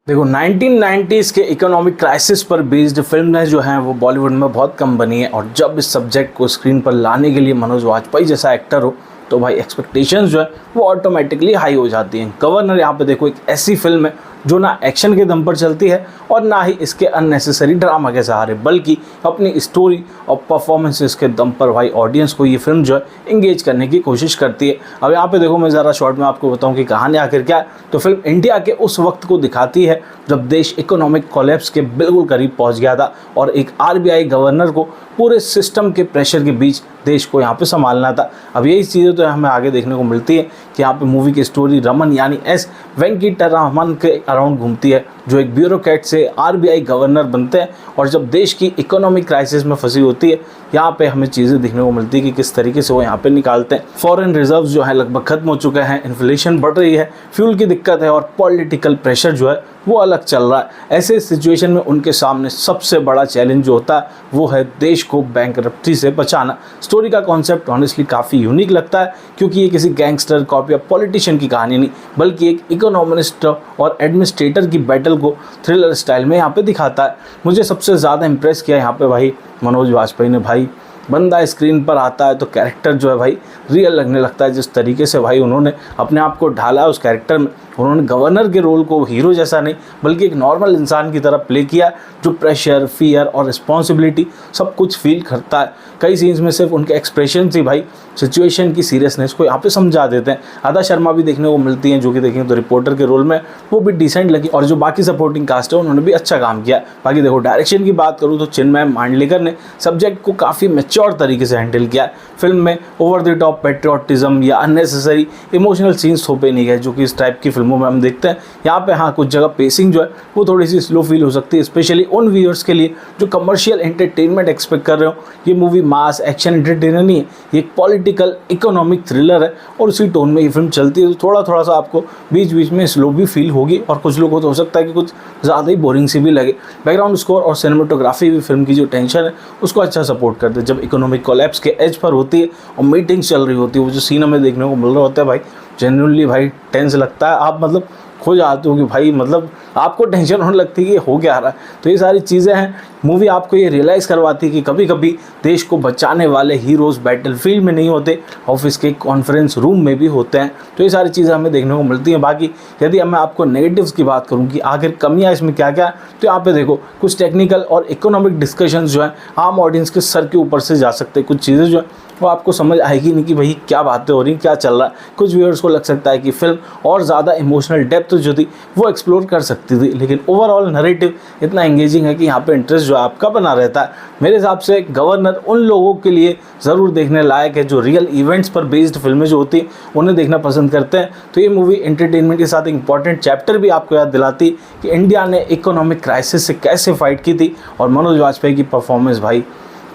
देखो 1990s के economic crisis पर बेस्ड फिल्म जो हैं वो बॉलीवुड में बहुत कम बनी है, और जब इस सब्जेक्ट को स्क्रीन पर लाने के लिए मनोज वाजपेयी जैसा एक्टर हो तो भाई एक्सपेक्टेशंस जो है वो ऑटोमेटिकली हाई हो जाती हैं। गवर्नर यहाँ पे देखो एक ऐसी फिल्म है जो ना एक्शन के दम पर चलती है और ना ही इसके अननेसेसरी ड्रामा के सहारे, बल्कि अपनी स्टोरी और परफॉर्मेंसेस के दम पर भाई ऑडियंस को ये फिल्म जो है इंगेज करने की कोशिश करती है। अब यहाँ पे देखो मैं ज़रा शॉर्ट में आपको बताऊँ कि कहानी आखिर क्या है। तो फिल्म इंडिया के उस वक्त को दिखाती है जब देश इकोनॉमिक कोलैप्स के बिल्कुल करीब पहुँच गया था और एक आरबीआई गवर्नर को पूरे सिस्टम के प्रेशर के बीच देश को यहाँ पे संभालना था। अब यही चीज़ें तो हमें आगे देखने को मिलती है कि यहाँ पे मूवी की स्टोरी रमन यानी एस वेंकटरामन के अराउंड घूमती है, जो एक ब्यूरोक्रेट से आरबीआई गवर्नर बनते हैं और जब देश की इकोनॉमिक क्राइसिस में फंसी होती है यहाँ पे हमें चीज़ें देखने को मिलती है कि किस तरीके से वो यहाँ पे निकालते हैं। फॉरेन रिजर्व्स जो है लगभग खत्म हो चुके हैं, इन्फ्लेशन बढ़ रही है, फ्यूल की दिक्कत है और पॉलिटिकल प्रेशर जो है वो अलग चल रहा है। ऐसे सिचुएशन में उनके सामने सबसे बड़ा चैलेंज जो होता है वो है देश को बैंकरप्सी से बचाना। स्टोरी का कॉन्सेप्ट ऑनेस्टली काफ़ी यूनिक लगता है, क्योंकि ये किसी गैंगस्टर कॉप या पॉलिटिशियन की कहानी नहीं बल्कि एक इकोनॉमिस्ट और एडमिनिस्ट्रेटर की बैटल को थ्रिलर स्टाइल में यहाँ पे दिखाता है। मुझे सबसे ज़्यादा इंप्रेस किया यहाँ पे भाई मनोज वाजपेयी ने। भाई बंदा स्क्रीन पर आता है तो कैरेक्टर जो है भाई रियल लगने लगता है। जिस तरीके से भाई उन्होंने अपने आप को ढाला है उस कैरेक्टर में, उन्होंने गवर्नर के रोल को हीरो जैसा नहीं बल्कि एक नॉर्मल इंसान की तरह प्ले किया, जो प्रेशर, फियर और रिस्पॉन्सिबिलिटी सब कुछ फील करता है। कई सीन्स में सिर्फ उनके एक्सप्रेशन ही भाई सिचुएशन की सीरियसनेस को यहाँ पे समझा देते हैं। आदा शर्मा भी देखने को मिलती हैं, जो कि देखेंगे तो रिपोर्टर के रोल में वो भी डिसेंट लगी, और जो बाकी सपोर्टिंग कास्ट है उन्होंने भी अच्छा काम किया। बाकी देखो डायरेक्शन की बात करूँ तो चिन्मय मांडलेकर ने सब्जेक्ट को काफ़ी मैच्योर तरीके से हैंडल किया। फिल्म में ओवर द टॉप पेट्रियोटिज्म या अननेसेसरी इमोशनल सीन्स थोपे नहीं गए, जो कि इस टाइप की फिल्मों में हम देखते हैं। यहाँ पे हाँ कुछ जगह पेसिंग जो है वो थोड़ी सी स्लो फील हो सकती है, स्पेशली उन व्यूअर्स के लिए जो कमर्शियल एंटरटेनमेंट एक्सपेक्ट कर रहे हो। ये मूवी मास एक्शन एंटरटेनर नहीं है, ये एक पॉलिटिकल इकोनॉमिक थ्रिलर है और उसी टोन में ये फिल्म चलती है। तो थोड़ा सा आपको बीच बीच में स्लो भी फील होगी और कुछ लोगों को तो हो सकता है कि कुछ ज़्यादा ही बोरिंग सी भी लगे। बैकग्राउंड स्कोर और सिनेमेटोग्राफी भी फिल्म की जो टेंशन है उसको अच्छा सपोर्ट करते हैं। जब इकोनॉमिक कोलैप्स के एज पर होती है और मीटिंग चल रही होती है, वो जो सीन हमें देखने को मिल रहा होता है भाई जेन्युइनली भाई टेंस लगता है। आप मतलब खो जाते हो कि भाई मतलब आपको टेंशन होने लगती है कि हो क्या रहा है। तो ये सारी चीज़ें हैं। मूवी आपको ये रियलाइज़ करवाती है कि कभी कभी देश को बचाने वाले हीरोज़ बैटलफील्ड में नहीं होते, ऑफिस के कॉन्फ्रेंस रूम में भी होते हैं। तो ये सारी चीज़ें हमें देखने को मिलती हैं। बाकी यदि मैं आपको नेगेटिव्स की बात करूँ कि आखिर कमियाँ इसमें क्या क्या है, तो यहाँ पे देखो कुछ टेक्निकल और इकोनॉमिक डिस्कशंस जो है आम ऑडियंस के सर के ऊपर से जा सकते हैं। कुछ चीज़ें जो है वो आपको समझ आएगी नहीं कि भाई क्या बातें हो रही, क्या चल रहा है। कुछ व्यूअर्स को लग सकता है कि फिल्म और ज़्यादा इमोशनल डेप्थ जो थी वो एक्सप्लोर कर सकती थी, लेकिन ओवरऑल नैरेटिव इतना एंगेजिंग है कि यहाँ पे इंटरेस्ट जो आपका बना रहता है। मेरे हिसाब से गवर्नर उन लोगों के लिए ज़रूर देखने लायक है जो रियल इवेंट्स पर बेस्ड फिल्में जो होती हैं उन्हें देखना पसंद करते हैं। तो ये मूवी एंटरटेनमेंट के साथ एक इंपॉर्टेंट चैप्टर भी आपको याद दिलाती कि इंडिया ने इकोनॉमिक क्राइसिस से कैसे फाइट की थी। और मनोज वाजपेयी की परफॉर्मेंस भाई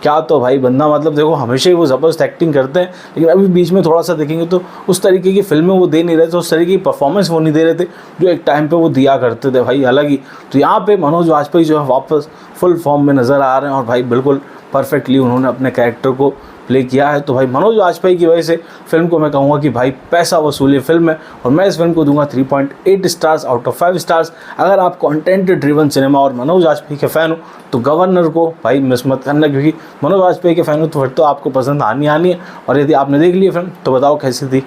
क्या तो भाई बंदा मतलब देखो हमेशा ही वो ज़बरदस्त एक्टिंग करते हैं, लेकिन अभी बीच में थोड़ा सा देखेंगे तो उस तरीके की फिल्में वो दे नहीं रहे थे, उस तरीके की परफॉर्मेंस वो नहीं दे रहे थे जो एक टाइम पे वो दिया करते थे भाई अलग ही। तो यहाँ पे मनोज वाजपेयी जो है वापस फुल फॉर्म में नज़र आ रहे हैं और भाई बिल्कुल परफेक्टली उन्होंने अपने कैरेक्टर को प्ले किया है। तो भाई मनोज वाजपेयी की वजह से फिल्म को मैं कहूँगा कि भाई पैसा वसूली फिल्म है, और मैं इस फिल्म को दूंगा 3.8 स्टार्स आउट ऑफ 5 स्टार्स। अगर आप कंटेंट ड्रिवन सिनेमा और मनोज वाजपेयी के फ़ैन हो तो गवर्नर को भाई मिस मत करना, क्योंकि मनोज वाजपेयी के फ़ैन हो तो फिर तो आपको पसंद आनी है। और यदि आपने देख ली फिल्म तो बताओ कैसी थी।